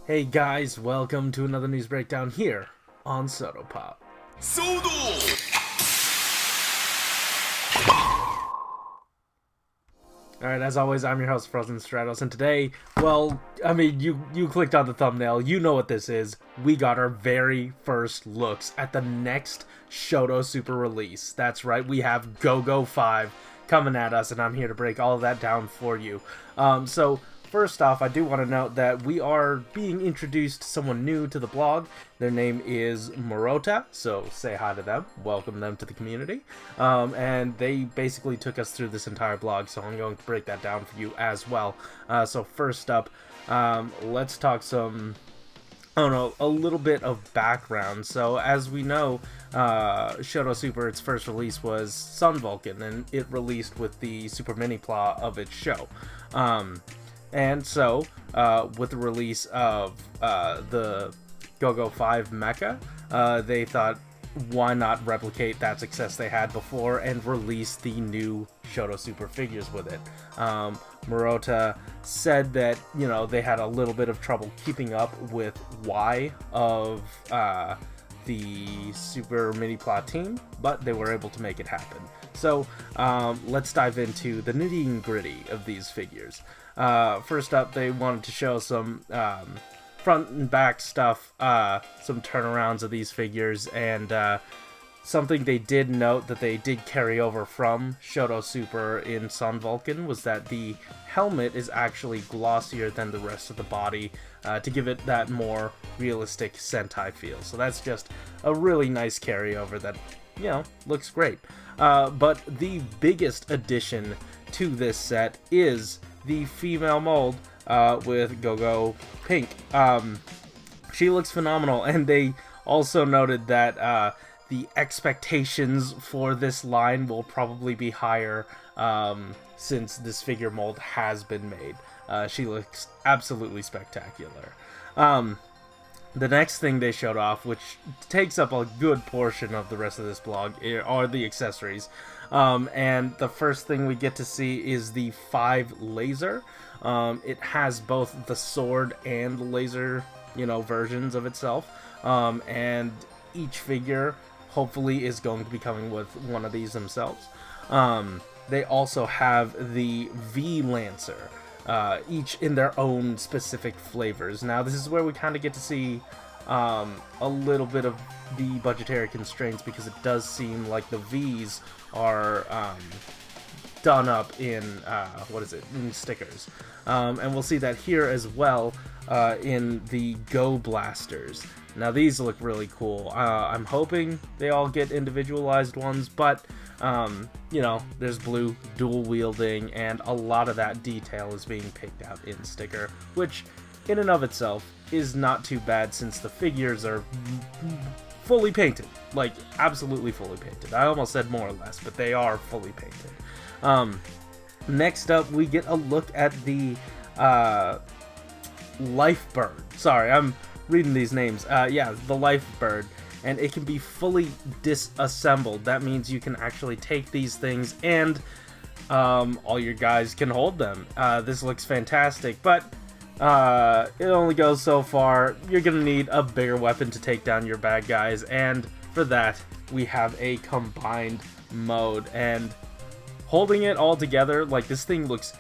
Hey guys, welcome to another news breakdown here on Shodo-Pop. Alright, as always, I'm your host, Frozen Stratos, and today, well, I mean, you clicked on the thumbnail, you know what this is. We got our very first looks at the next Shoto Super release. That's right, we have GoGoFive coming at us, and I'm here to break all of that down for you. First off, I do want to note that we are being introduced to someone new to the blog. Their name is Morota, so say hi to them, welcome them to the community. And they basically took us through this entire blog, so I'm going to break that down for you as well. So first up, let's talk a little bit of background. So as we know, Shoto Super, its first release was Sun Vulcan, and it released with the Super Mini Plot of its show. And so, with the release of the GoGoFive Mecha, they thought, why not replicate that success they had before and release the new Shoto Super figures with it. Morota said that, you know, they had a little bit of trouble keeping up with Y of the Super Mini Plot team, but they were able to make it happen. So, let's dive into the nitty and gritty of these figures. First up, they wanted to show some front and back stuff, some turnarounds of these figures, and something they did note that they did carry over from Shoto Super in Sun Vulcan was that the helmet is actually glossier than the rest of the body to give it that more realistic Sentai feel. So that's just a really nice carryover that, you know, looks great. But the biggest addition to this set is the female mold with GoGo Pink. She looks phenomenal, and they also noted that the expectations for this line will probably be higher since this figure mold has been made. She looks absolutely spectacular. The next thing they showed off, which takes up a good portion of the rest of this blog, are the accessories. And the first thing we get to see is the 5 laser. It has both the sword and the laser, versions of itself. And each figure hopefully is going to be coming with one of these themselves. They also have the V Lancer. Each in their own specific flavors. Now, this is where we kind of get to see a little bit of the budgetary constraints, because it does seem like the V's are done up in, in stickers. And we'll see that here as well in the Go Blasters. Now, these look really cool. I'm hoping they all get individualized ones, but there's blue, dual wielding, and a lot of that detail is being picked out in sticker, which in and of itself is not too bad since the figures are fully painted. Like, absolutely fully painted. I almost said more or less, but they are fully painted. Next up, we get a look at the Life Bird. Sorry, I'm reading these names. The Life Bird. And it can be fully disassembled. That means you can actually take these things and all your guys can hold them. This looks fantastic, but it only goes so far. You're gonna need a bigger weapon to take down your bad guys, and for that we have a combined mode. And holding it all together, like, this thing looks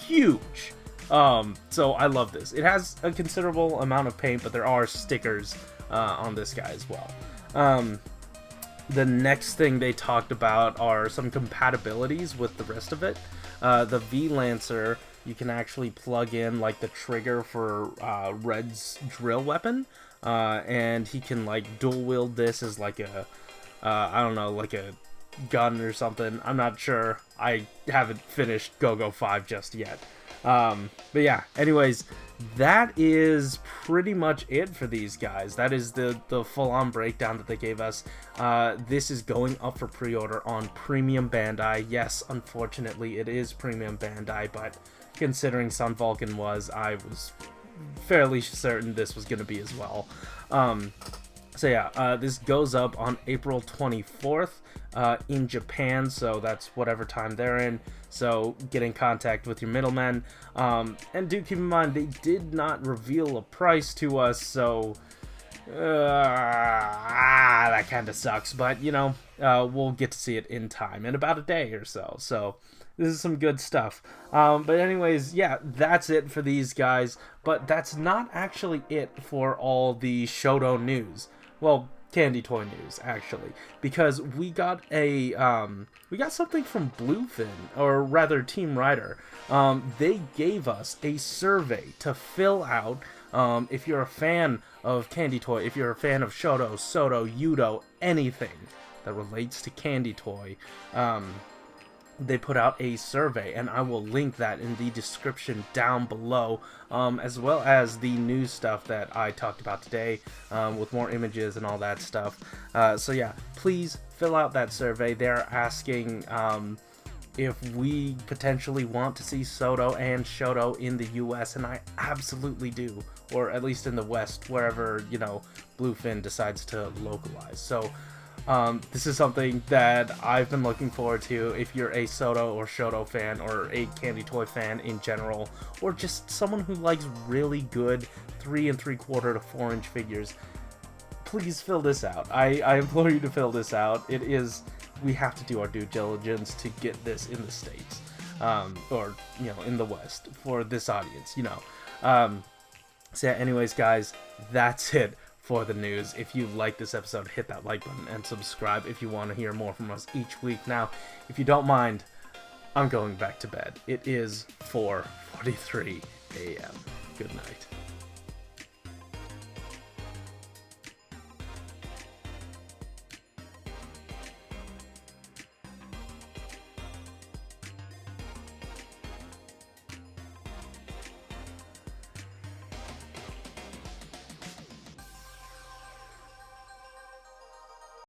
huge. So I love this. It has a considerable amount of paint, but there are stickers on this guy as well. The next thing they talked about are some compatibilities with the rest of it. The V Lancer, you can actually plug in like the trigger for Red's drill weapon, and he can like dual wield this as like a like a gun or something. I'm not sure. I haven't finished GoGoFive just yet. But yeah, anyways, that is pretty much it for these guys. That is the full-on breakdown that they gave us. This is going up for pre-order on Premium Bandai. Yes, unfortunately, it is Premium Bandai, but considering Sun Vulcan I was fairly certain this was going to be as well. So yeah, this goes up on April 24th in Japan, so that's whatever time they're in. So get in contact with your middlemen, and do keep in mind they did not reveal a price to us, so that kind of sucks. But you know, we'll get to see it in time, in about a day or so. So this is some good stuff. But anyways, yeah, that's it for these guys. But that's not actually it for all the Shodo news. Well, candy toy news actually, because we got something from Bluefin, or rather Team Rider. They gave us a survey to fill out. If you're a fan of candy toy, if you're a fan of shodo, sodo, yudo, anything that relates to candy toy, they put out a survey, and I will link that in the description down below, as well as the news stuff that I talked about today, with more images and all that stuff. So yeah, please fill out that survey. They're asking if we potentially want to see Sodo and Shodo in the US, and I absolutely do, or at least in the West, wherever, you know, Bluefin decides to localize. So this is something that I've been looking forward to. If you're a Sodo or Shodo fan, or a candy toy fan in general, or just someone who likes really good 3 3/4 to 4 inch figures, please fill this out. I implore you to fill this out. It is, we have to do our due diligence to get this in the States, or, you know, in the West for this audience, you know. So yeah, anyways guys, that's it for the news. If you like this episode, hit that like button and subscribe if you want to hear more from us each week. Now, if you don't mind, I'm going back to bed. It is 4:43 a.m. Good night.